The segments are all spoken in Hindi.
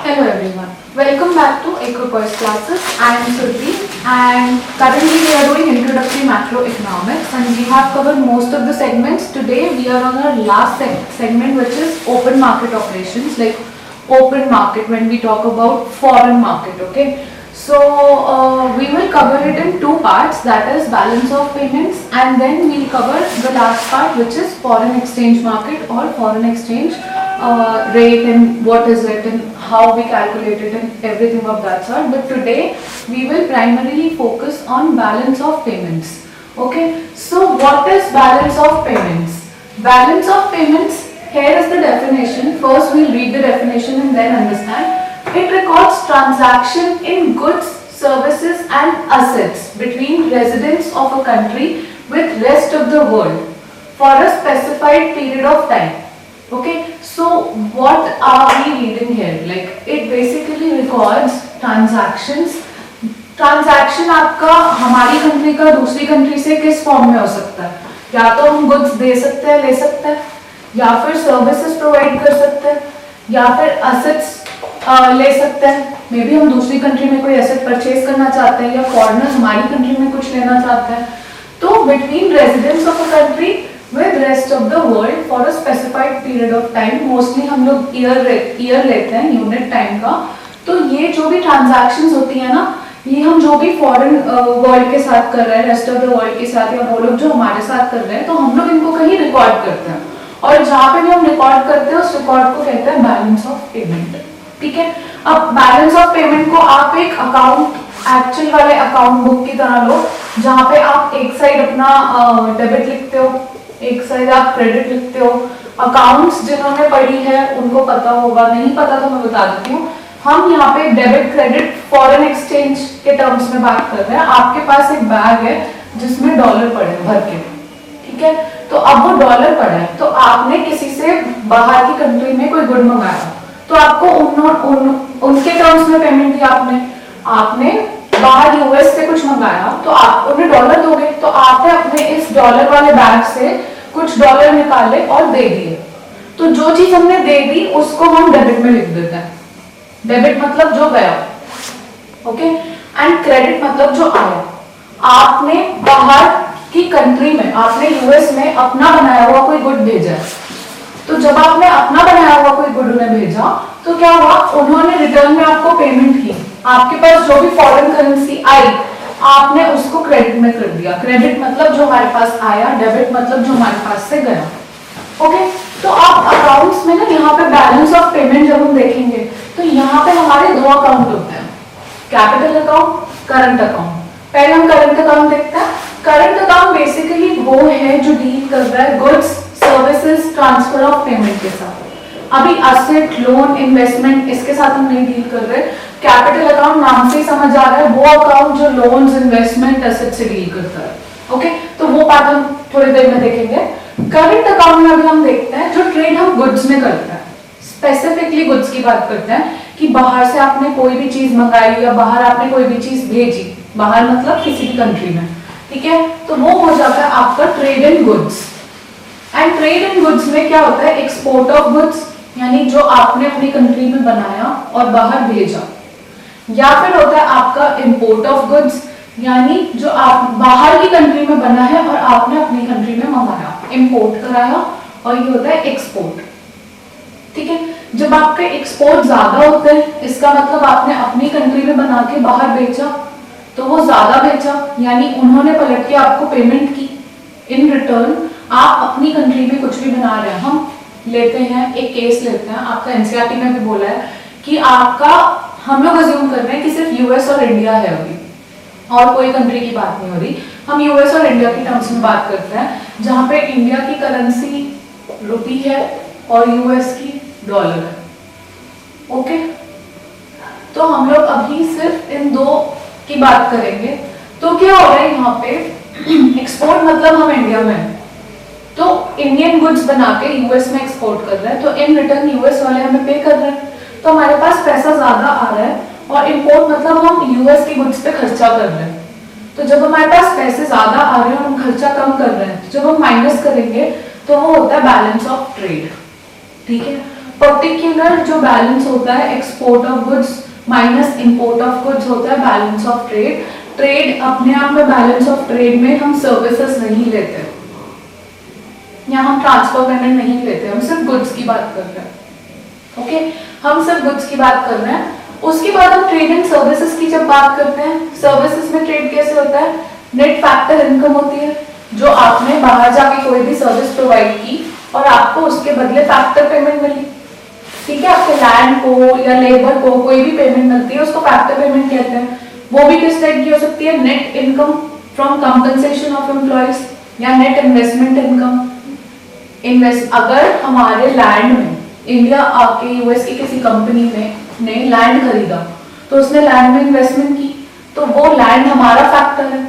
Hello everyone, welcome back to Equipoise classes. I am Survi and currently we are doing introductory macroeconomics and we have covered most of the segments. Today we are on our last segment, which is open market operations, like open market when we talk about foreign market. Okay, so we will cover it in two parts, that is balance of payments, and then we will cover the last part, which is foreign exchange market or foreign exchange rate and what is it and how we calculate it and everything of that sort. But today we will primarily focus on balance of payments. Okay, so what is balance of payments? Balance of payments, here is the definition. First we'll read the definition and then understand. It records transaction in goods, services and assets between residents of a country with rest of the world for a specified period of time. Okay, so what are we reading here? Like it basically records transactions. Transaction आपका हमारी कंट्री का दूसरी कंट्री से किस फॉर्म में हो सकता है? या तो हम गुड्स दे सकते हैं, ले सकते हैं, या फिर सर्विसेज प्रोवाइड कर सकते हैं, या फिर एसेट्स ले सकते हैं। मे बी हम दूसरी कंट्री में कोई एसेट परचेज करना चाहते हैं या फॉरेनर्स हमारी कंट्री में कुछ लेना चाहते हैं। तो between residents of a country with rest of the world for a specified period of time, mostly हम लोग ईयर लेते हैं यूनिट टाइम का। तो ये जो भी ट्रांजैक्शंस होती है ना, ये हम जो भी फॉरेन वर्ल्ड के साथ कर रहे हैं, रेस्ट ऑफ द वर्ल्ड के साथ, या वो लोग जो हमारे साथ कर रहे हैं, तो हम लोग इनको कहीं रिकॉर्ड करते हैं और जहाँ पे भी हम रिकॉर्ड करते हैं उस रिकॉर्ड को कहते हैं बैलेंस ऑफ पेमेंट। ठीक है, अब बैलेंस ऑफ पेमेंट को आप एक अकाउंट, एक्चुअल वाले अकाउंट बुक की तरह लो, जहाँ पे आप एक साइड अपना डेबिट लिखते हो, एक साइड आप क्रेडिट लिखते हो। अकाउंट्स जिन्होंने पढ़ी है उनको पता होगा, नहीं पता तो मैं बता देती हूँ। हम यहाँ पे डेबिट क्रेडिट फॉरेन एक्सचेंज के टर्म्स में बात कर रहे हैं। आपके पास एक बैग है जिसमें डॉलर पड़े भर के, ठीक है, तो अब वो डॉलर पड़ा है, तो आपने किसी से बाहर की कंट्री में कोई गुड मंगाया, तो आपको उनके टर्म्स में पेमेंट दी। आपने बाहर यूएस से कुछ मंगाया तो आप उन्हें डॉलर दोगे, तो आपने अपने इस डॉलर वाले बैग से कुछ डॉलर निकाले और दे दिए। तो जो चीज हमने दे दी उसको हम डेबिट में लिख देते हैं। डेबिट मतलब जो गया, ओके, एंड क्रेडिट मतलब जो आया। आपने बाहर की कंट्री में, आपने यूएस में अपना बनाया हुआ कोई गुड भेजा है, तो जब आपने अपना बनाया हुआ कोई गुड उन्हें भेजा तो क्या हुआ, उन्होंने रिटर्न में आपको पेमेंट की। आपके पास जो भी फॉरेन करेंसी आई आपने उसको क्रेडिट में कर दिया। क्रेडिट मतलब जो हमारे पास आया, डेबिट मतलब जो हमारे पास से गया। ओके, तो आप अकाउंट्स में ना यहाँ पे बैलेंस ऑफ पेमेंट जब हम देखेंगे तो यहाँ पे हमारे दो अकाउंट होते हैं, कैपिटल अकाउंट, करंट अकाउंट। पहले हम करंट अकाउंट देखते हैं। करंट अकाउंट बेसिकली वो है जो डील कर रहा है goods, services, transfer of payment के साथ। अभी एसेट, लोन, इन्वेस्टमेंट इसके साथ हम नहीं डील कर रहे। कैपिटल अकाउंट नाम से ही समझ आ रहा है, वो अकाउंट जो लोन्स, इन्वेस्टमेंट, एसेट से डील करता है। ओके, तो वो पार्ट हम थोड़ी देर में देखेंगे। करंट अकाउंट में अभी हम देखते हैं जो ट्रेड हम गुड्स में करते हैं, स्पेसिफिकली गुड्स की बात करते हैं कि बाहर से आपने कोई भी चीज मंगाई या बाहर आपने कोई भी चीज भेजी, बाहर मतलब किसी भी कंट्री में, ठीक है, तो वो हो जाता है आपका trade in goods. And trade in goods में क्या होता है, एक्सपोर्ट ऑफ गुड्स, यानी जो आपने अपनी कंट्री में बनाया और बाहर भेजा, या फिर होता है आपका इंपोर्ट ऑफ गुड्स, यानी जो आप बाहर की कंट्री में बना है और आपने अपनी कंट्री में मंगाया, इंपोर्ट कराया, और ये होता है एक्सपोर्ट। ठीक है, जब आपके एक्सपोर्ट ज्यादा होते हैं इसका मतलब आपने अपनी कंट्री में बना के बाहर बेचा, तो वो ज्यादा बेचा, यानी उन्होंने पलट के आपको पेमेंट की। इन रिटर्न आप अपनी कंट्री में कुछ भी बना रहे हैं। हम लेते हैं एक केस लेते हैं, आपका एनसीईआरटी में भी बोला है कि आपका, हम लोग अज्यूम कर रहे हैं कि सिर्फ यूएस और इंडिया है अभी, और कोई कंट्री की बात नहीं हो रही, हम यूएस और इंडिया की टर्म्स में बात करते हैं, जहां पे इंडिया की करेंसी रुपी है और यूएस की डॉलर है। ओके, तो हम लोग अभी सिर्फ इन दो की बात करेंगे। तो क्या हो रहा है यहाँ पे, एक्सपोर्ट मतलब हम इंडिया में हैं, तो इंडियन गुड्स बना के यूएस में एक्सपोर्ट कर रहे हैं, तो इन रिटर्न यूएस वाले हमें पे कर रहे हैं, तो हमारे पास पैसा ज्यादा आ रहा है। और इंपोर्ट मतलब हम यूएस की गुड्स पे खर्चा कर रहे हैं, तो जब हमारे पास पैसे ज्यादा आ रहे हैं और हम खर्चा कम कर रहे हैं, तो जब हम माइनस करेंगे तो वो होता है बैलेंस ऑफ ट्रेड। ठीक है, पर्टिकुलर जो बैलेंस होता है export of goods minus import of goods होता है बैलेंस ऑफ ट्रेड। ट्रेड अपने आप में बैलेंस ऑफ ट्रेड में हम सर्विसेज नहीं लेते या हम ट्रांसफर पेमेंट नहीं लेते, हम सिर्फ गुड्स की बात कर रहे हैं। ओके, हम सिर्फ गुड्स की बात कर रहे हैं। उसके बाद हम ट्रेड एंड सर्विसेज की जब बात करते हैं, सर्विसेज में ट्रेड कैसे होता है, नेट फैक्टर इनकम होती है, जो आपने बाहर जाके कोई भी सर्विस प्रोवाइड की और आपको उसके बदले फैक्टर पेमेंट मिली। ठीक है, आपके लैंड को या लेबर को कोई भी पेमेंट मिलती है उसको फैक्टर पेमेंट कहते हैं। वो भी किस टाइप की हो सकती है, net income from compensation of employees या नेट इन्वेस्टमेंट इनकम। अगर हमारे लैंड में इंडिया आके यूएस की किसी कंपनी में ने लैंड खरीदा तो उसने लैंड में इन्वेस्टमेंट की, तो वो लैंड हमारा फैक्टर है।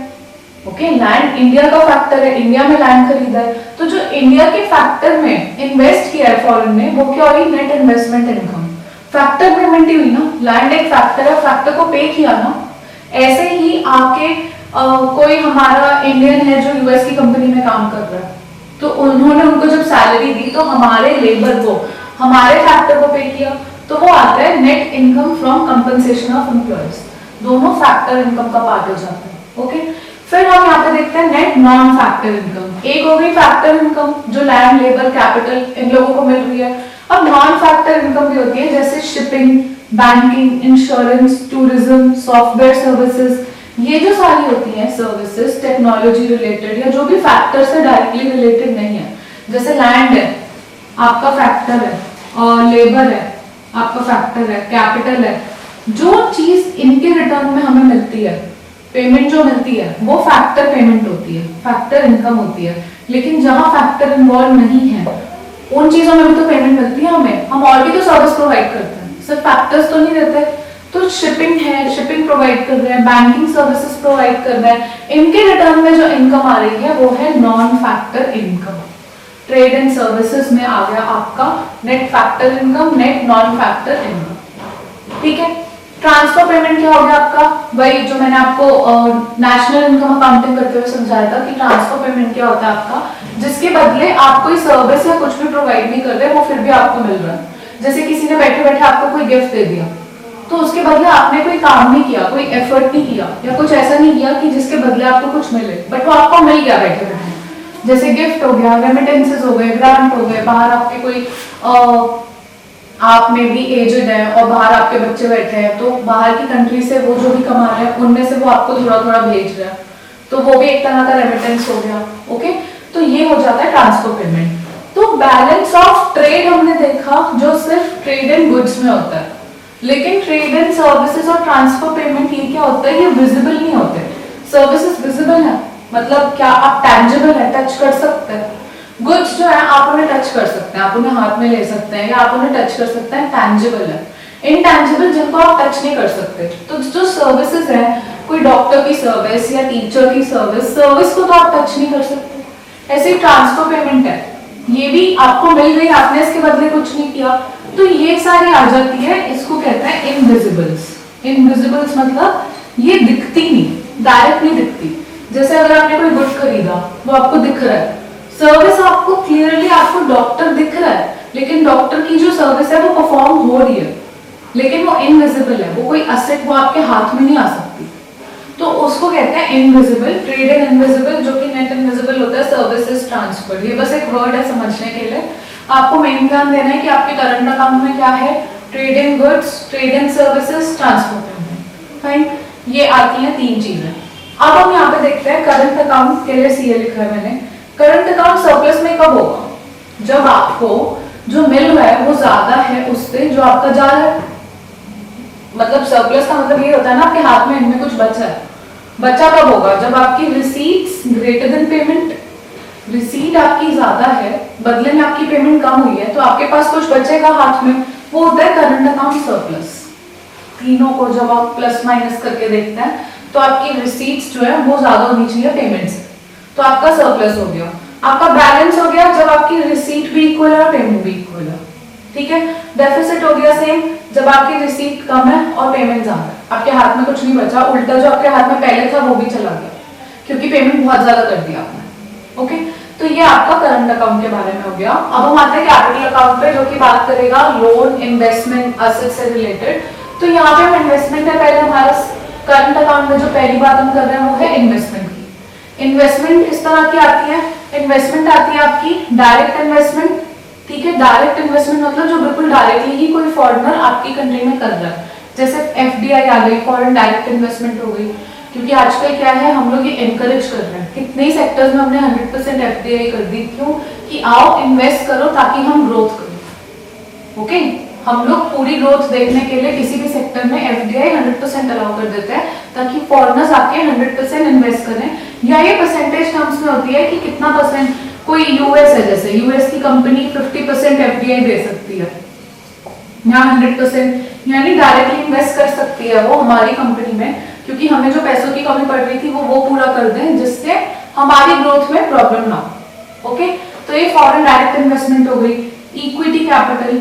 ओके, लैंड इंडिया का फैक्टर है, इंडिया में लैंड खरीदा है, तो जो इंडिया के फैक्टर में इन्वेस्ट किया है फॉरेन ने, वो क्या हुई, net investment income, factor payment ही हुई ना। लैंड एक फैक्टर है, फैक्टर को पे किया ना। ऐसे ही आके कोई हमारा इंडियन है जो यूएस की कंपनी में काम कर रहा है, तो उन्होंने उनको जब सैलरी दी तो हमारे लेबर को हमारे फैक्टर को पे किया, तो वो आता है net income from compensation of employees. दोनों फैक्टर इनकम का पार्ट हो जाता है। ओके, फिर हम यहाँ पे देखते हैं नेट नॉन फैक्टर इनकम। एक हो गई फैक्टर इनकम जो लैंड, लेबर, कैपिटल इन लोगों को मिल रही है। अब नॉन फैक्टर इनकम भी होती है जैसे shipping, banking, insurance, tourism, software services. ये जो सारी होती हैं सर्विसेज टेक्नोलॉजी रिलेटेड या जो भी फैक्टर से डायरेक्टली रिलेटेड नहीं है, जैसे लैंड है आपका फैक्टर है और लेबर है आपका फैक्टर है, कैपिटल है, जो चीज इनके रिटर्न में हमें मिलती है, पेमेंट जो मिलती है वो फैक्टर पेमेंट होती है, फैक्टर इनकम होती है। लेकिन जहां फैक्टर इन्वॉल्व नहीं है उन चीजों में भी तो पेमेंट मिलती है हमें, हम और भी तो सर्विस प्रोवाइड करते हैं, सिर्फ फैक्टर्स तो नहीं देते। तो शिपिंग है, शिपिंग प्रोवाइड कर रहे हैं, बैंकिंग सर्विसेज प्रोवाइड कर रहे हैं, इनके रिटर्न में जो इनकम आ रही है वो है non factor income. Trade and services में आ गया आपका net factor income, net non factor income. ठीक है, ट्रांसफर पेमेंट क्या हो गया आपका, वही जो मैंने आपको नेशनल इनकम अकाउंटिंग करते हुए समझाया था कि ट्रांसफर पेमेंट क्या होता है आपका, जिसके बदले आप कोई सर्विस या कुछ भी प्रोवाइड नहीं कर रहे, वो फिर भी आपको मिल रहा है। जैसे किसी ने बैठे बैठे आपको कोई गिफ्ट दे दिया, तो उसके बदले आपने कोई काम नहीं किया, कोई एफर्ट नहीं किया या कुछ ऐसा नहीं किया कि जिसके बदले आपको कुछ मिले, बट वो आपको मिल गया बैठे बैठे। जैसे गिफ्ट हो गया, रेमिटेंसेस हो गए, ग्रांट हो गए, बाहर आपके कोई आप में भी एजेड है और बाहर आपके बच्चे बैठे हैं, तो बाहर की कंट्री से वो जो भी कमा रहे हैं उनमें से वो आपको थोड़ा थोड़ा भेज रहा है, तो वो भी एक तरह का रेमिटेंस हो गया। ओके, तो ये हो जाता है ट्रांसफर पेमेंट। तो बैलेंस ऑफ ट्रेड हमने देखा जो सिर्फ ट्रेड एंड गुड्स में होता है, लेकिन ट्रेड एंड सर्विसेज और ट्रांसफर पेमेंट ये क्या होता है, ये विजिबल नहीं होते। सर्विसेज विजिबल है, मतलब क्या आप टैंजिबल है, टच कर सकते हैं। गुड्स जो है आप उन्हें टच कर सकते हैं, आप उन्हें हाथ में ले सकते हैं या आप उन्हें टच कर सकते हैं, टैंजिबल है। इनटैंजिबल जिनको आप टच नहीं कर सकते, तो जो सर्विसेज है, कोई डॉक्टर की सर्विस या टीचर की सर्विस, सर्विस को तो आप टच नहीं कर सकते। ऐसे ही ट्रांसफर पेमेंट है, ये भी आपको मिल गई, आपने इसके बदले कुछ नहीं किया, तो ये सारी आ जाती है, इसको कहते हैं इनविजिबल्स। इनविजिबल्स मतलब ये दिखती नहीं, डायरेक्ट नहीं दिखती। जैसे अगर आपने कोई गुड खरीदा वो आपको दिख रहा है, सर्विस आपको क्लियरली, आपको डॉक्टर दिख रहा है, लेकिन डॉक्टर की जो सर्विस है वो परफॉर्म हो रही है, लेकिन वो इनविजिबल है, वो कोई असेट वो आपके हाथ में नहीं आ सकती, तो उसको कहते हैं इनविजिबल। ट्रेड एंड इनविजिबल जो कि नेट इनविजिबल होता है, सर्विसेज ट्रांसफर, ये बस एक वर्ड है समझने के लिए। आपको मेन ध्यान देना है कि आपके करंट अकाउंट में क्या है, trade and goods, trade and services, transfer payment. Fine, ये आती हैं तीन चीजें। अब हम यहाँ पे देखते हैं करंट अकाउंट के लिए सीए लिखा है मैंने। करंट अकाउंट सरप्लस में कब होगा, जब आपको जो मिल रहा है वो ज्यादा है उससे जो आपका जा रहा है। मतलब सरप्लस का मतलब ये होता है ना आपके हाथ में इनमें कुछ बचा है। बचा कब होगा, जब आपकी receipts greater than payment, receipt आपकी ज्यादा है, बदले में आपकी पेमेंट कम हुई है, तो आपके पास कुछ बचेगा हाथ में, वो होता है करंट अकाउंट सरप्लस। तीनों को जब आप प्लस माइनस करके देखते हैं तो आपकी रिसीट्स जो है वो ज्यादा होनी चाहिए पेमेंट से, तो आपका सरप्लस हो गया। आपका बैलेंस हो गया जब आपकी रिसीट भी इक्वल है और पेमेंट भी इक्वल है। ठीक है, डेफिसिट हो गया सेम जब आपकी रिसीट कम है और पेमेंट ज्यादा है, आपके हाथ में कुछ नहीं बचा, उल्टा जो आपके हाथ में पहले था वो भी चला गया क्योंकि पेमेंट बहुत ज्यादा कर दिया आपने। ओके, तो ये आपका करंट अकाउंट के बारे में हो गया। अब हम आते हैं कैपिटल अकाउंट पे, जो कि बात करेगा लोन, इन्वेस्टमेंट, असेट से रिलेटेड। तो यहाँ पे हम इन्वेस्टमेंट है, पहले हमारा करंट अकाउंट में जो पहली बात हम कर रहे हैं वो है इन्वेस्टमेंट की। इन्वेस्टमेंट किस तरह की आती है? इन्वेस्टमेंट आती है आपकी डायरेक्ट इन्वेस्टमेंट, ठीक है। डायरेक्ट इन्वेस्टमेंट मतलब जो बिल्कुल डायरेक्टली ही कोई फॉरेनर आपकी कंट्री में कर रहा है, जैसे एफडीआई आ गई, फॉरेन डायरेक्ट इन्वेस्टमेंट हो गई। क्योंकि आजकल क्या है, हम लोग ये एनकरेज कर रहे हैं, कितने ही सेक्टर्स में हमने 100% एफडीआई कर दी। क्यों? कि आओ इन्वेस्ट करो ताकि हम ग्रोथ करें। ओके, हम लोग पूरी ग्रोथ देखने के लिए किसी भी सेक्टर में एफडीआई 100% अलाउ कर देते हैं ताकि फॉरेनर्स आके 100% इन्वेस्ट करें। या ये परसेंटेज टर्म्स में होती है कि कितना परसेंट, कोई यूएस है, जैसे यूएस की कंपनी 50% एफडीआई दे सकती है या 100%, यानी डायरेक्टली इन्वेस्ट कर सकती है वो हमारी कंपनी में, क्योंकि हमें जो पैसों की कमी पड़ रही थी वो पूरा कर दें, जिससे हमारी ग्रोथ में प्रॉब्लम ना हो। ओके, तो ये फॉरेन डायरेक्ट इन्वेस्टमेंट हो गई। इक्विटी कैपिटल,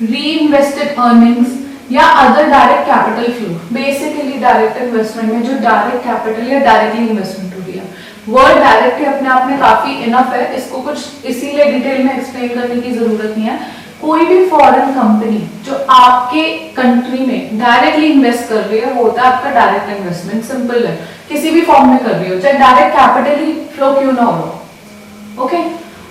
री-इन्वेस्टेड अर्निंग्स या other direct capital flow. Basically direct investment में जो डायरेक्ट कैपिटल या डायरेक्टली इन्वेस्टमेंट हो रही है, वर्ड डायरेक्ट अपने आप में काफी इनफ है, इसको कुछ इसीलिए डिटेल में एक्सप्लेन करने की जरूरत नहीं है। कोई भी फॉरेन कंपनी जो आपके कंट्री में डायरेक्टली इन्वेस्ट कर रही है वो होता है आपका डायरेक्ट इन्वेस्टमेंट। सिंपल है, किसी भी फॉर्म में कर रही हो, चाहे डायरेक्ट कैपिटल ही फ्लो क्यों ना हो। ओके,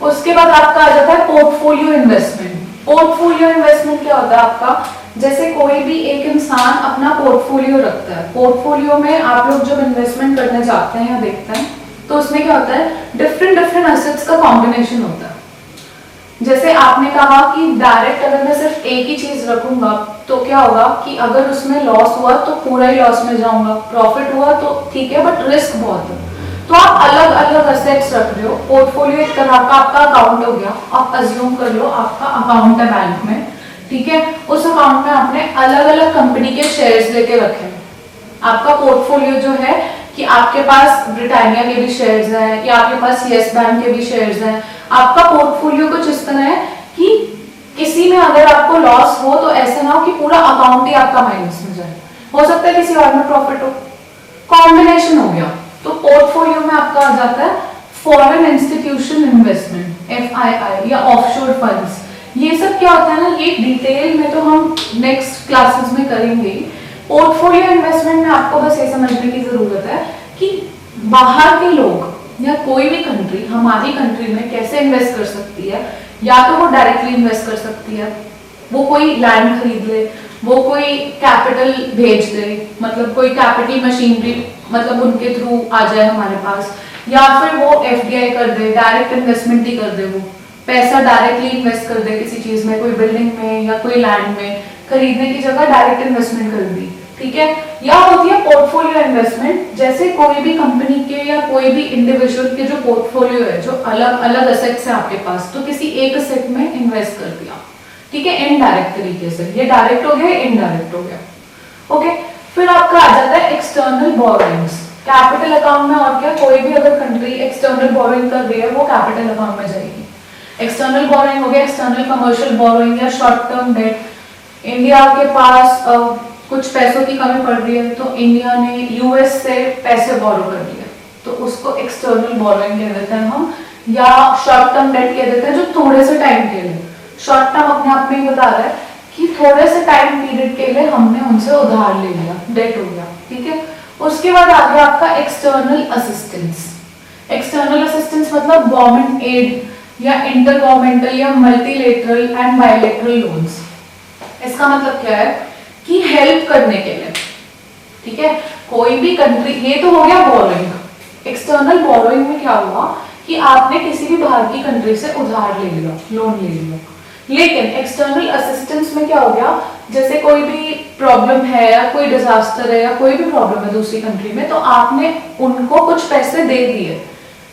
उसके बाद आपका आ जाता है पोर्टफोलियो इन्वेस्टमेंट। पोर्टफोलियो इन्वेस्टमेंट क्या होता है आपका? जैसे कोई भी एक इंसान अपना पोर्टफोलियो रखता है, पोर्टफोलियो में आप लोग जब इन्वेस्टमेंट करने जाते हैं या देखते हैं तो उसमें क्या होता है, डिफरेंट डिफरेंट एसेट्स का कॉम्बिनेशन होता है। जैसे आपने कहा कि डायरेक्ट अगर मैं सिर्फ एक ही चीज रखूंगा तो क्या होगा कि अगर उसमें लॉस हुआ तो पूरा ही लॉस में जाऊंगा, प्रॉफिट हुआ तो ठीक है, बट रिस्क बहुत है। तो आप अलग अलग एसेट्स रख रहे हो। पोर्टफोलियो एक तरह का आपका अकाउंट हो गया। आप अज्यूम कर लो आपका अकाउंट है बैंक में, ठीक है, उस अकाउंट में आपने अलग अलग कंपनी के शेयर्स लेके रखे हैं। आपका पोर्टफोलियो जो है कि आपके पास ब्रिटानिया के भी शेयर्स हैं या आपके पास यस बैंक के भी शेयर्स हैं। आपका पोर्टफोलियो कुछ इस तरह है कि किसी में अगर आपको लॉस हो तो ऐसा ना हो कि पूरा अकाउंट ही आपका माइनस में जाए, हो सकता है किसी और में प्रॉफिट हो, कॉम्बिनेशन हो गया। तो पोर्टफोलियो में आपका आ जाता है फॉरेन इंस्टीट्यूशन इन्वेस्टमेंट, एफआईआई या ऑफशोर फंड्स। ये सब क्या होता है ना, ये डिटेल में तो हम नेक्स्ट क्लासेस में करेंगे। पोर्टफोलियो इन्वेस्टमेंट में आपको बस ये समझने की जरूरत है कि बाहर के लोग या कोई भी कंट्री हमारी कंट्री में कैसे इन्वेस्ट कर सकती है। या तो वो डायरेक्टली इन्वेस्ट कर सकती है, वो कोई लैंड खरीद ले, वो कोई कैपिटल भेज दे, मतलब कोई कैपिटल मशीनरी मतलब उनके थ्रू आ जाए हमारे पास, या फिर वो एफडीआई कर दे, डायरेक्ट इन्वेस्टमेंट ही कर दे, वो पैसा डायरेक्टली इन्वेस्ट कर दे किसी चीज में, कोई बिल्डिंग में या कोई लैंड में, खरीदने की जगह डायरेक्ट इन्वेस्टमेंट कर दी, ठीक है। या होती है पोर्टफोलियो इन्वेस्टमेंट, जैसे कोई भी कंपनी के या कोई भी इंडिविजुअल के जो पोर्टफोलियो है, जो अलग अलग एसेट्स है आपके पास, तो किसी एक एसेट में इन्वेस्ट कर दिया, ठीक है, इनडायरेक्ट तरीके से। ये डायरेक्ट हो गया, इनडायरेक्ट हो गया। ओके, फिर आपका आ जाता है एक्सटर्नल बोरोइंग्स। कैपिटल अकाउंट में और क्या, कोई भी अगर कंट्री एक्सटर्नल बोरोइंग कर रही है वो कैपिटल अकाउंट में जाएगी। एक्सटर्नल बोरोइंग हो गया एक्सटर्नल कमर्शियल बोरोइंग या शॉर्ट टर्म डेट। इंडिया के पास कुछ पैसों की कमी पड़ रही है तो इंडिया ने यूएस से पैसे बोरो कर लिए, तो उसको एक्सटर्नल बोरोइंग कह देते हैं हम, या शॉर्ट टर्म डेट कह देते हैं, जो थोड़े से टाइम के लिए। शॉर्ट टर्म अपने आप में ही बता रहा है कि थोड़े से टाइम पीरियड के लिए हमने उनसे उधार ले लिया, डेट हो गया, ठीक है। उसके बाद आ गया आपका एक्सटर्नल असिस्टेंस। एक्सटर्नल असिस्टेंस मतलब गवर्नमेंट एड या इंटर गवर्नमेंटल या मल्टीलेटरल एंड बायलैटरल लोन्स। इसका मतलब क्या है कि हेल्प करने के लिए, ठीक है, कोई भी कंट्री, ये तो हो गया बोरोइंग। एक्सटर्नल बोरोइंग में क्या हुआ कि आपने किसी भी बाहर की कंट्री से उधार ले लिया, लोन ले लिया। लेकिन एक्सटर्नल असिस्टेंस में क्या हो गया, जैसे कोई भी प्रॉब्लम है या कोई डिजास्टर है या कोई भी प्रॉब्लम है दूसरी कंट्री में, तो आपने उनको कुछ पैसे दे दिए।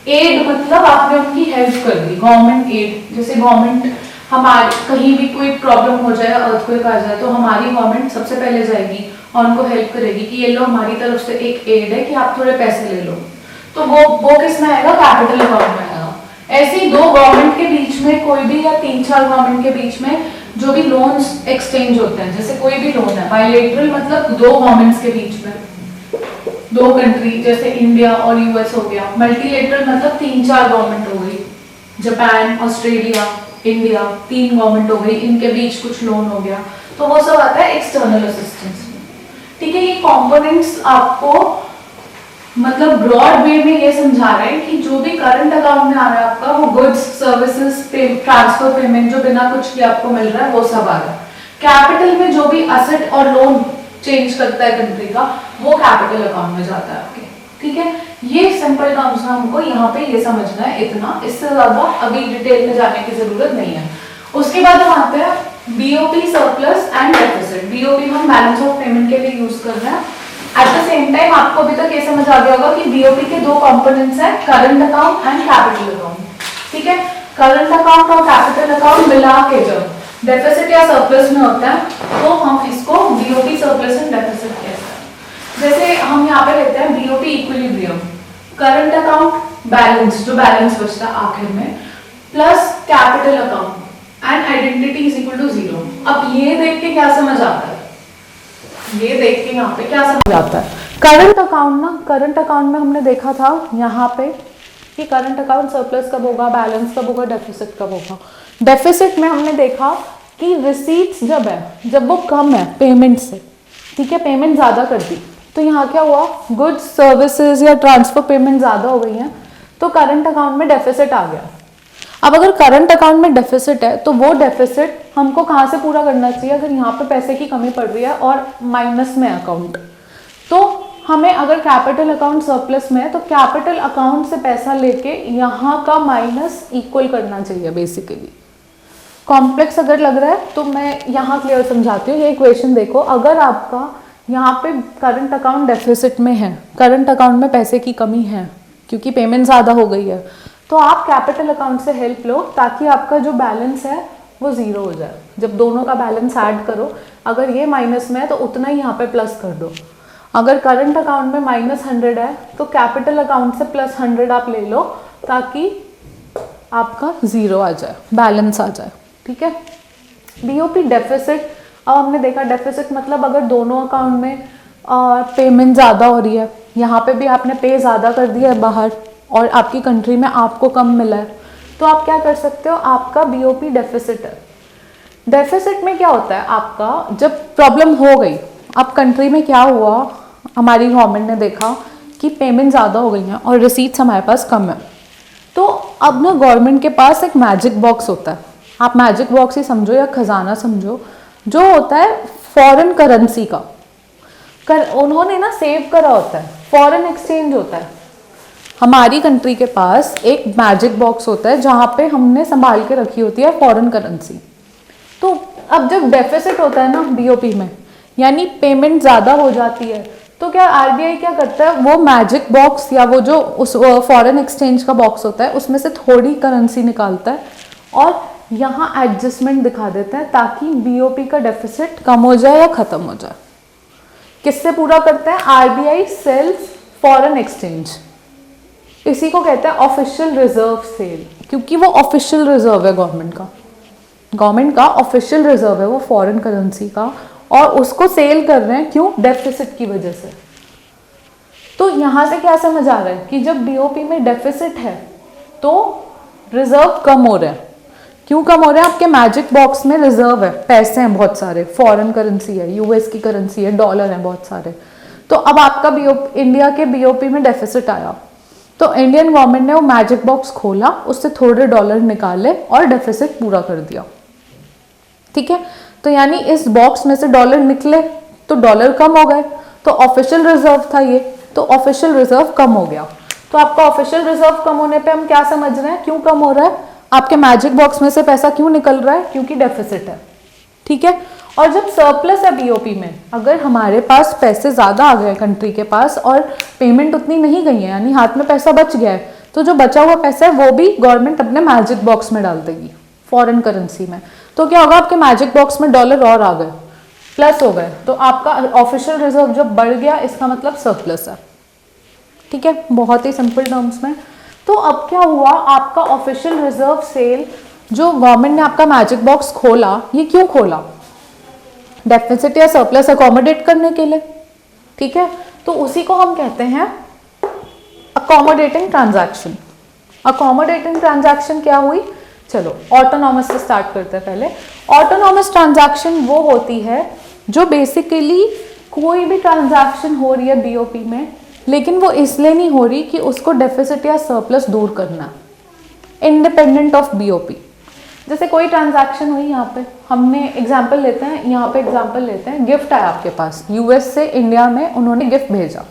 एड मतलब आपने उनकी हेल्प कर दी, गवर्नमेंट एड। जैसे गवर्नमेंट हमारे कहीं भी कोई प्रॉब्लम हो जाए, अर्थक्वेक आ जाए, तो हमारी गवर्नमेंट सबसे पहले जाएगी और उनको हेल्प करेगी कि ये लो हमारी तरफ से एक एड है कि आप थोड़े पैसे ले लो, तो वो किस में आएगा, कैपिटल अकाउंट में आएगा। ऐसे ही दो गवर्नमेंट के बीच में कोई भी या 3-4 गवर्नमेंट के बीच में जो भी लोन्स एक्सचेंज होते हैं, जैसे कोई भी लोन है, बायलैटरल मतलब दो गवर्नमेंट्स के बीच में, दो कंट्री जैसे इंडिया और यूएस हो गया। मल्टीलेटरल मतलब 3-4 गवर्नमेंट हो गई, जापान, ऑस्ट्रेलिया, इंडिया, 3 गवर्नमेंट हो गई, इनके बीच कुछ लोन हो गया, तो वो सब आता है एक्सटर्नल असिस्टेंस में। ठीक है, ये कंपोनेंट्स आपको मतलब ब्रॉड वे में ये समझा रहे हैं कि जो भी करंट अकाउंट में आ रहा है आपका, वो गुड्स, सर्विसेज, ट्रांसफर पेमेंट जो बिना कुछ किए आपको मिल रहा है वो सब आ रहा है। कैपिटल में जो भी असेट और लोन चेंज करता है कंट्री का, वो कैपिटल अकाउंट में जाता है आपके। ठीक है, ये सिंपल टर्म्स में हमको यहाँ पे ये समझना है इतना, इससे ज्यादा अभी डिटेल में जाने की जरूरत नहीं है। उसके बाद हम आते हैं BOP surplus and deficit. BOP हम बैलेंस ऑफ पेमेंट के लिए यूज कर रहे हैं। एट द सेम टाइम आपको अभी तक ये समझ आ गया होगा कि बीओपी के 2 कंपोनेंट्स हैं, current account and capital account. ठीक है, करंट अकाउंट और कैपिटल अकाउंट मिला के जब डेफिसिट या सरप्लस में होता है तो हम इसको बीओपी सरप्लस एंड डेफिसिट कहते हैं। जैसे हम यहाँ पे लेते हैं BOP equilibrium, current account balance, जो बैलेंस बचता है आखिर में, plus capital account and identity is equal to 0। अब ये देख के क्या समझ आता है, ये देख के यहाँ पे क्या समझ आता है, करंट अकाउंट ना, करंट अकाउंट में हमने देखा था यहाँ पे कि करंट अकाउंट सरप्लस कब होगा, बैलेंस कब होगा, डेफिसिट कब होगा। डेफिसिट में हमने देखा कि रिसीट्स जब है, जब वो कम है पेमेंट से, ठीक है, पेमेंट ज़्यादा कर दी, तो यहाँ क्या हुआ, गुड्स, सर्विसेज या ट्रांसफर पेमेंट ज़्यादा हो गई हैं, तो करंट अकाउंट में डेफिसिट आ गया। अब अगर करंट अकाउंट में डेफिसिट है तो वो डेफिसिट हमको कहाँ से पूरा करना चाहिए, अगर यहाँ पे पैसे की कमी पड़ रही है और माइनस में अकाउंट, तो हमें अगर कैपिटल अकाउंट सरप्लस में है तो कैपिटल अकाउंट से पैसा लेके यहाँ का माइनस इक्वल करना चाहिए। बेसिकली कॉम्प्लेक्स अगर लग रहा है तो मैं यहाँ क्लियर समझाती हूँ। ये इक्वेशन देखो, अगर आपका यहाँ पे करंट अकाउंट डेफिसिट में है, करंट अकाउंट में पैसे की कमी है क्योंकि पेमेंट ज़्यादा हो गई है, तो आप कैपिटल अकाउंट से हेल्प लो ताकि आपका जो बैलेंस है वो 0 हो जाए। जब दोनों का बैलेंस ऐड करो, अगर ये माइनस में है तो उतना ही यहाँ पे प्लस कर दो। अगर करंट अकाउंट में -100 है तो कैपिटल अकाउंट से +100 आप ले लो ताकि आपका 0 आ जाए, बैलेंस आ जाए। ठीक है, बीओपी डेफिसिट, अब हमने देखा डेफिसिट मतलब अगर दोनों अकाउंट में पेमेंट ज़्यादा हो रही है, यहाँ पे भी आपने पे ज़्यादा कर दिया है बाहर और आपकी कंट्री में आपको कम मिला है, तो आप क्या कर सकते हो, आपका बीओपी डेफिसिट है। डेफिसिट में क्या होता है, आपका जब प्रॉब्लम हो गई, अब कंट्री में क्या हुआ, हमारी गवर्नमेंट ने देखा कि पेमेंट ज़्यादा हो गई हैं और रिसीट्स हमारे पास कम है, तो अब ना गवर्नमेंट के पास एक मैजिक बॉक्स होता है, आप मैजिक बॉक्स ही समझो या खजाना समझो, जो होता है फॉरेन करेंसी का, उन्होंने ना सेव करा होता है, फॉरेन एक्सचेंज होता है। हमारी कंट्री के पास एक मैजिक बॉक्स होता है जहाँ पे हमने संभाल के रखी होती है फॉरेन करेंसी। तो अब जब डेफिसिट होता है ना बीओपी में, यानी पेमेंट ज़्यादा हो जाती है, तो क्या आरबीआई क्या करता है, वो मैजिक बॉक्स या वो जो उस फॉरेन एक्सचेंज का बॉक्स होता है उसमें से थोड़ी करेंसी निकालता है और यहाँ एडजस्टमेंट दिखा देता है ताकि बीओपी का डेफिसिट कम हो जाए या ख़त्म हो जाए। किससे पूरा करता है, आरबीआई सेल्स फॉरेन एक्सचेंज, इसी को कहते हैं ऑफिशियल रिजर्व सेल, क्योंकि वो ऑफिशियल रिजर्व है गवर्नमेंट का ऑफिशियल रिजर्व है वो फॉरेन करेंसी का, और उसको सेल कर रहे हैं, क्यों, डेफिसिट की वजह से। तो यहाँ से क्या समझ आ रहा है कि जब बीओपी में डेफिसिट है तो रिजर्व कम हो रहे हैं। क्यों कम हो रहे हैं, आपके मैजिक बॉक्स में रिजर्व है, पैसे हैं बहुत सारे, फॉरेन करेंसी है, यूएस की करेंसी है, डॉलर है बहुत सारे। तो अब आपका इंडिया के बीओपी में डेफिसिट आया, तो इंडियन गवर्नमेंट ने वो मैजिक बॉक्स खोला, उससे थोड़े डॉलर निकाले और डेफिसिट पूरा कर दिया। ठीक है, तो यानी इस बॉक्स में से डॉलर निकले तो डॉलर कम हो गए, तो ऑफिशियल रिजर्व था ये, तो ऑफिशियल रिजर्व कम हो गया। तो आपका ऑफिशियल रिजर्व कम होने पे हम क्या समझ रहे हैं, क्यों कम हो रहा है, आपके मैजिक बॉक्स में से पैसा क्यों निकल रहा है, क्योंकि डेफिसिट है। ठीक है, और जब सरप्लस है बीओपी में, अगर हमारे पास पैसे ज़्यादा आ गए कंट्री के पास और पेमेंट उतनी नहीं गई है, यानी हाथ में पैसा बच गया है, तो जो बचा हुआ पैसा है वो भी गवर्नमेंट अपने मैजिक बॉक्स में डाल देगी फॉरेन करेंसी में। तो क्या होगा, आपके मैजिक बॉक्स में डॉलर और आ गए, प्लस हो गए, तो आपका ऑफिशियल रिजर्व जब बढ़ गया इसका मतलब सरप्लस है। ठीक है, बहुत ही सिंपल टर्म्स में। तो अब क्या हुआ, आपका ऑफिशियल रिजर्व सेल जो गवर्नमेंट ने आपका मैजिक बॉक्स खोला, ये क्यों खोला, डेफिसिट या सरप्लस अकोमोडेट करने के लिए। ठीक है, तो उसी को हम कहते हैं अकोमोडेटिंग ट्रांजैक्शन। अकोमोडेटिंग ट्रांजैक्शन क्या हुई, चलो ऑटोनॉमस से स्टार्ट करते हैं। पहले ऑटोनॉमस ट्रांजैक्शन वो होती है जो बेसिकली कोई भी ट्रांजैक्शन हो रही है बीओपी में, लेकिन वो इसलिए नहीं हो रही कि उसको डेफिसिट या सरप्लस दूर करना, इंडिपेंडेंट ऑफ बीओपी। जैसे कोई ट्रांजैक्शन हुई, यहाँ पे हमने एग्जांपल लेते हैं, यहाँ पे एग्जांपल लेते हैं, गिफ्ट आया आपके पास यूएस से इंडिया में, उन्होंने गिफ्ट भेजा,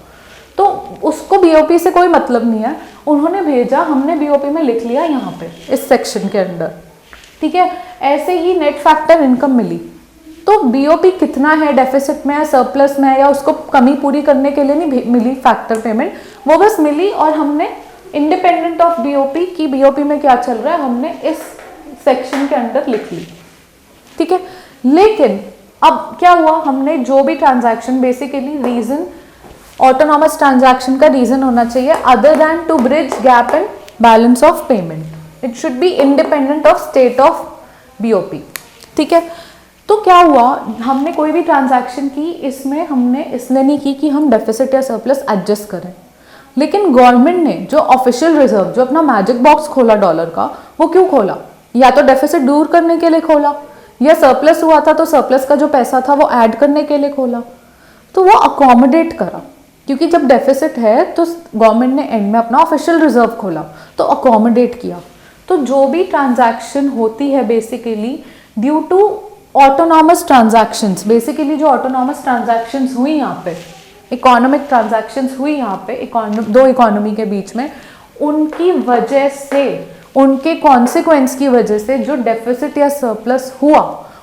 तो उसको बीओपी से कोई मतलब नहीं है, उन्होंने भेजा, हमने बीओपी में लिख लिया यहाँ पे इस सेक्शन के अंदर, ठीक है। ऐसे ही नेट फैक्टर इनकम मिली, तो बीओपी कितना है, डेफिसिट में है, सरप्लस में है, या उसको कमी पूरी करने के लिए नहीं मिली फैक्टर पेमेंट, वो बस मिली और हमने इंडिपेंडेंट ऑफ बीओपी की बीओपी में क्या चल रहा है हमने इस सेक्शन के अंदर लिख ली, ठीक है। लेकिन अब क्या हुआ, हमने जो भी transaction, basically reason autonomous transaction का रीजन होना चाहिए other than to bridge gap in balance of payment, it should be independent of state of BOP, ठीक है। तो क्या हुआ, हमने कोई भी ट्रांजैक्शन की, इसमें हमने इसलिए नहीं की कि हम डेफिसिट या सरप्लस एडजस्ट करें, लेकिन गवर्नमेंट ने जो ऑफिशियल रिजर्व, जो अपना मैजिक बॉक्स खोला डॉलर का, वो क्यों खोला, या तो डेफिसिट दूर करने के लिए खोला, या सरप्लस हुआ था तो सरप्लस का जो पैसा था वो ऐड करने के लिए खोला, तो वो अकोमोडेट करा, क्योंकि जब डेफिसिट है तो गवर्नमेंट ने एंड में अपना ऑफिशियल रिजर्व खोला, तो अकोमोडेट किया। तो जो भी ट्रांजैक्शन होती है basically due to autonomous transactions, basically जो ऑटोनॉमस ट्रांजैक्शंस हुई यहाँ पे, इकोनॉमिक ट्रांजैक्शंस हुई यहाँ पे दो इकोनॉमी के बीच में, उनकी वजह से, उनके कॉन्सिक्वेंस की वजह से जो डेफिसिट या सरप्लस हुआ,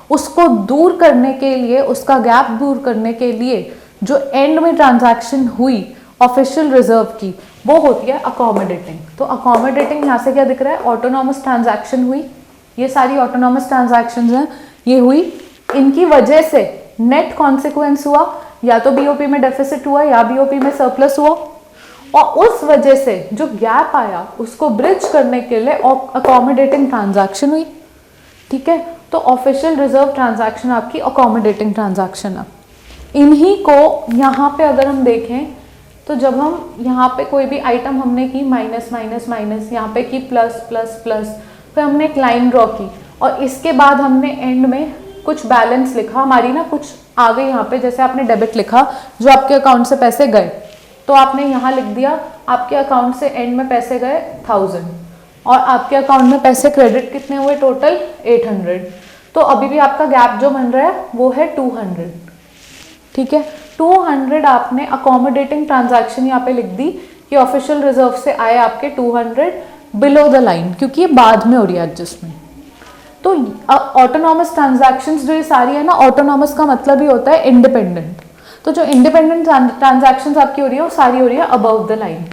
उसको दूर करने के लिए, उसका गैप दूर करने के लिए जो एंड में ट्रांजैक्शन हुई ऑफिशियल रिजर्व की, वो होती है अकोमोडेटिंग। तो अकोमोडेटिंग यहाँ से क्या दिख रहा है, ऑटोनॉमस ट्रांजैक्शन हुई, ये सारी ऑटोनॉमस ट्रांजैक्शंस हैं, ये हुई, इनकी वजह से नेट कॉन्सिक्वेंस हुआ, या तो बीओपी में डेफिसिट हुआ या बीओपी में सरप्लस हुआ, और उस वजह से जो गैप आया उसको ब्रिज करने के लिए अकोमोडेटिंग ट्रांजैक्शन हुई, ठीक है। तो ऑफिशियल रिजर्व ट्रांजैक्शन आपकी अकोमोडेटिंग ट्रांजैक्शन है। इन्हीं को यहाँ पे अगर हम देखें तो जब हम यहाँ पे कोई भी आइटम हमने की माइनस माइनस माइनस, यहाँ पे की प्लस प्लस प्लस, फिर हमने एक लाइन ड्रॉ की और इसके बाद हमने एंड में कुछ बैलेंस लिखा, हमारी ना कुछ आ गई यहाँ पे, जैसे आपने डेबिट लिखा जो आपके अकाउंट से पैसे गए, तो आपने यहाँ लिख दिया आपके अकाउंट से एंड में पैसे गए 1000 और आपके अकाउंट में पैसे क्रेडिट कितने हुए टोटल 800, तो अभी भी आपका गैप जो बन रहा है वो है 200, ठीक है। 200 आपने अकोमोडेटिंग ट्रांजैक्शन यहाँ पे लिख दी कि ऑफिशियल रिजर्व से आए आपके 200 बिलो द लाइन, क्योंकि ये बाद में हो रही है एडजस्टमेंट। तो ऑटोनॉमस ट्रांजैक्शंस जो ये सारी है ना, ऑटोनॉमस का मतलब ही होता है इंडिपेंडेंट, तो जो इंडिपेंडेंट ट्रांजैक्शंस आपकी हो रही है वो सारी हो रही है अबव द लाइन,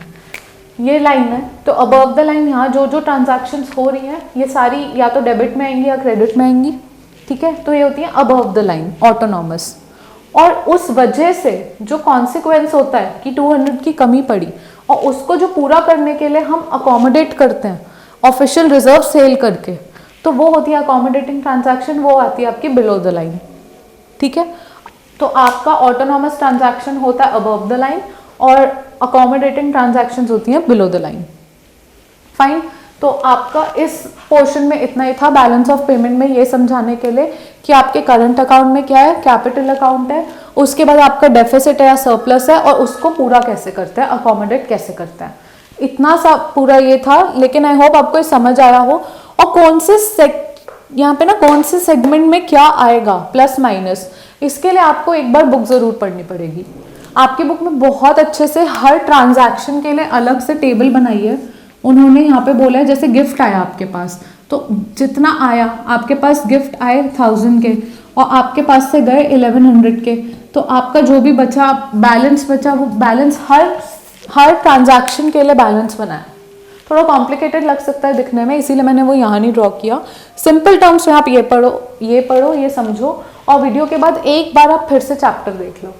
ये लाइन है, तो अबव द लाइन यहाँ जो जो ट्रांजैक्शंस हो रही हैं ये सारी या तो डेबिट में आएंगी या क्रेडिट में आएंगी, ठीक है। तो ये होती है अबव द लाइन ऑटोनॉमस, और उस वजह से जो कॉन्सिक्वेंस होता है कि 200 की कमी पड़ी और उसको जो पूरा करने के लिए हम अकोमोडेट करते हैं ऑफिशियल रिजर्व सेल करके, तो वो होती है अकोमोडेटिंग ट्रांजैक्शन, वो आती है आपकी बिलो द लाइन, ठीक है। तो आपका ऑटोनॉमस ट्रांजैक्शन होता है अबव द लाइन और अकोमोडेटिंग ट्रांजैक्शंस होती हैं बिलो द लाइन, फाइन। तो आपका इस पोर्शन में इतना ही था, बैलेंस ऑफ पेमेंट में ये समझाने के लिए कि आपके करंट अकाउंट में क्या है, कैपिटल अकाउंट है, उसके बाद आपका डेफिसिट है या सरप्लस है और उसको पूरा कैसे करते हैं, अकोमोडेट कैसे करते हैं, इतना सा पूरा ये था। लेकिन आई होप आपको ये समझ आया हो, और कौन से यहाँ पे ना कौन से सेगमेंट में क्या आएगा प्लस माइनस, इसके लिए आपको एक बार बुक जरूर पढ़नी पड़ेगी। आपकी बुक में बहुत अच्छे से हर ट्रांजैक्शन के लिए अलग से टेबल बनाई है, उन्होंने यहाँ पे बोला है जैसे गिफ्ट आया आपके पास, तो जितना आया आपके पास गिफ्ट आए 1000 के और आपके पास से गए 1100 के, तो आपका जो भी बचा बैलेंस बचा वो बैलेंस हर ट्रांजैक्शन के लिए बैलेंस बनाया। थोड़ा कॉम्प्लिकेटेड लग सकता है दिखने में, इसीलिए मैंने वो यहाँ नहीं ड्रॉ किया। सिंपल टर्म्स में आप ये पढ़ो ये समझो, और वीडियो के बाद एक बार आप फिर से चैप्टर देख लो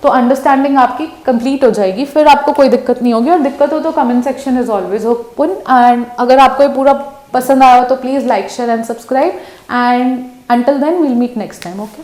तो अंडरस्टैंडिंग आपकी कंप्लीट हो जाएगी, फिर आपको कोई दिक्कत नहीं होगी। और दिक्कत हो तो comment section is always open, and अगर आपको ये पूरा पसंद आया हो तो please like share and subscribe, and until then we'll meet next time, okay?